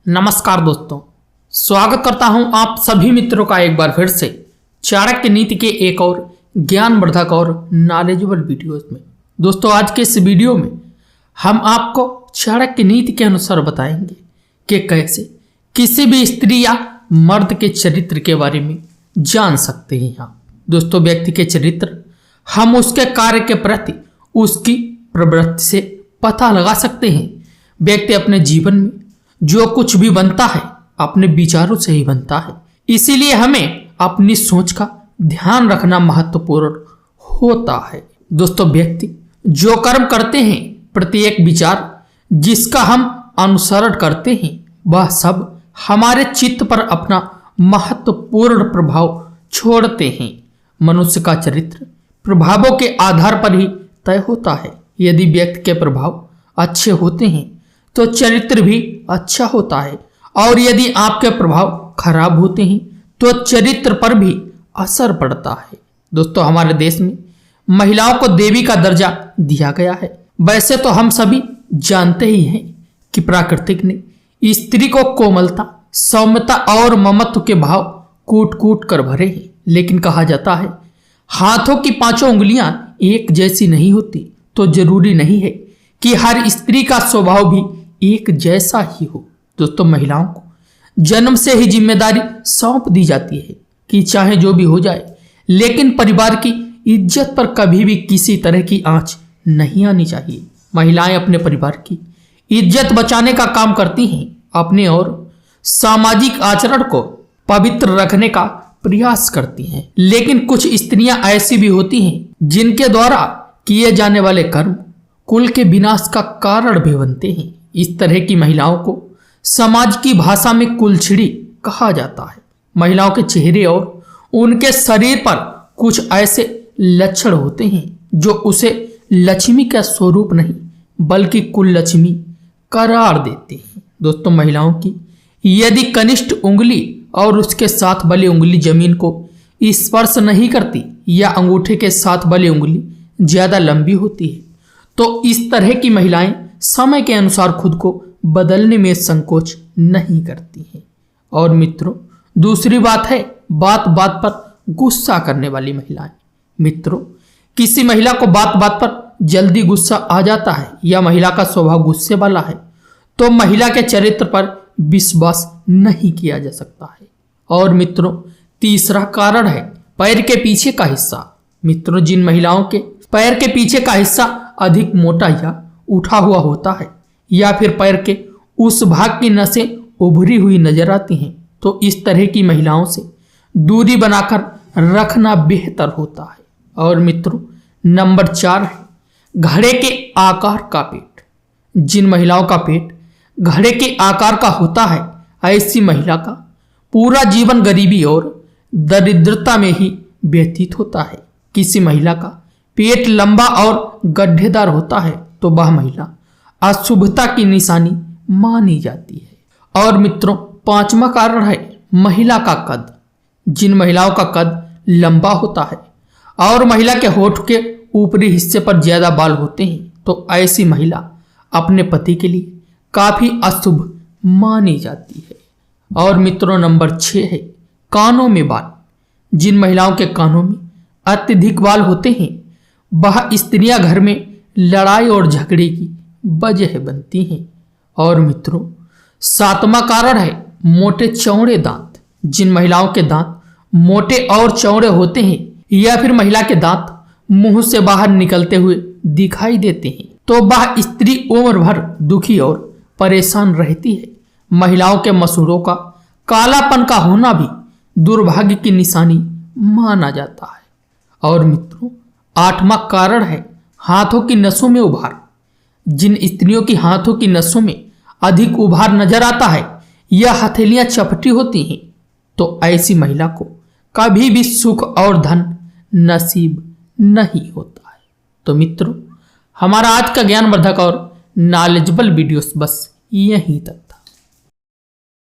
नमस्कार दोस्तों, स्वागत करता हूं आप सभी मित्रों का एक बार फिर से चाणक्य नीति के एक और ज्ञानवर्धक और नॉलेजेबल वीडियोस में। दोस्तों, आज के इस वीडियो में हम आपको चाणक्य नीति के अनुसार बताएंगे कि कैसे किसी भी स्त्री या मर्द के चरित्र के बारे में जान सकते हैं आप। दोस्तों, व्यक्ति के चरित्र हम उसके कार्य के प्रति उसकी प्रवृत्ति से पता लगा सकते हैं। व्यक्ति अपने जीवन में जो कुछ भी बनता है अपने विचारों से ही बनता है, इसीलिए हमें अपनी सोच का ध्यान रखना महत्वपूर्ण होता है। दोस्तों, व्यक्ति जो कर्म करते हैं, प्रत्येक विचार जिसका हम अनुसरण करते हैं, वह सब हमारे चित्त पर अपना महत्वपूर्ण प्रभाव छोड़ते हैं। मनुष्य का चरित्र प्रभावों के आधार पर ही तय होता है। यदि व्यक्ति के प्रभाव अच्छे होते हैं तो चरित्र भी अच्छा होता है, और यदि आपके प्रभाव खराब होते हैं तो चरित्र पर भी असर पड़ता है। दोस्तों, हमारे देश में महिलाओं को देवी का दर्जा दिया गया है। वैसे तो हम सभी जानते ही हैं कि प्रकृति ने स्त्री को कोमलता, सौम्यता और ममत्व के भाव कूट कूट कर भरे हैं, लेकिन कहा जाता है हाथों की पांचों उंगलियां एक जैसी नहीं होती, तो जरूरी नहीं है कि हर स्त्री का स्वभाव भी एक जैसा ही हो। दोस्तों, महिलाओं को जन्म से ही जिम्मेदारी सौंप दी जाती है कि चाहे जो भी हो जाए, लेकिन परिवार की इज्जत पर कभी भी किसी तरह की आंच नहीं आनी चाहिए। महिलाएं अपने परिवार की इज्जत बचाने का काम करती हैं, अपने और सामाजिक आचरण को पवित्र रखने का प्रयास करती हैं। लेकिन कुछ स्त्रियां ऐसी भी होती हैं जिनके द्वारा किए जाने वाले कर्म कुल के विनाश का कारण भी बनते हैं। इस तरह की महिलाओं को समाज की भाषा में कुलछड़ी कहा जाता है। महिलाओं के चेहरे और उनके शरीर पर कुछ ऐसे लक्षण होते हैं जो उसे लक्ष्मी का स्वरूप नहीं बल्कि कुल लक्ष्मी करार देते हैं। दोस्तों, महिलाओं की यदि कनिष्ठ उंगली और उसके साथ वाली उंगली जमीन को स्पर्श नहीं करती या अंगूठे के साथ वाली उंगली ज्यादा लंबी होती है, तो इस तरह की महिलाएं समय के अनुसार खुद को बदलने में संकोच नहीं करती हैं। और मित्रों, दूसरी बात है बात बात पर गुस्सा करने वाली महिलाएं। मित्रों, किसी महिला को बात बात पर जल्दी गुस्सा आ जाता है या महिला का स्वभाव गुस्से वाला है, तो महिला के चरित्र पर विश्वास नहीं किया जा सकता है। और मित्रों, तीसरा कारण है पैर के पीछे का हिस्सा। मित्रों, जिन महिलाओं के पैर के पीछे का हिस्सा अधिक मोटा या उठा हुआ होता है या फिर पैर के उस भाग की नसें उभरी हुई नजर आती हैं, तो इस तरह की महिलाओं से दूरी बनाकर रखना बेहतर होता है। और मित्रों, नंबर 4 है घड़े के आकार का पेट। जिन महिलाओं का पेट घड़े के आकार का होता है, ऐसी महिला का पूरा जीवन गरीबी और दरिद्रता में ही व्यतीत होता है। किसी महिला का पेट लंबा और गड्ढेदार होता है तो वह महिला अशुभता की निशानी मानी जाती है। और मित्रों, 5वां कारण है महिला का कद। जिन महिलाओं का कद लंबा होता है और महिला के होठ के ऊपरी हिस्से पर ज्यादा बाल होते हैं, तो ऐसी महिला अपने पति के लिए काफी अशुभ मानी जाती है। और मित्रों, नंबर 6 है कानों में बाल। जिन महिलाओं के कानों में अत्यधिक बाल होते हैं, वह स्त्रियां घर में लड़ाई और झगड़े की वजह बनती हैं। और मित्रों, 7वां कारण है मोटे चौड़े दांत। जिन महिलाओं के दांत मोटे और चौड़े होते हैं या फिर महिला के दांत मुंह से बाहर निकलते हुए दिखाई देते हैं, तो वह स्त्री उम्र भर दुखी और परेशान रहती है। महिलाओं के मसूड़ों का कालापन का होना भी दुर्भाग्य की निशानी माना जाता है। और मित्रों, 8वां कारण है हाथों की नसों में उभार। जिन स्त्रियों की हाथों की नसों में अधिक उभार नजर आता है या हथेलियां चपटी होती हैं, तो ऐसी महिला को कभी भी सुख और धन नसीब नहीं होता है। तो मित्रों, हमारा आज का ज्ञानवर्धक और नॉलेजेबल वीडियोस बस यहीं तक।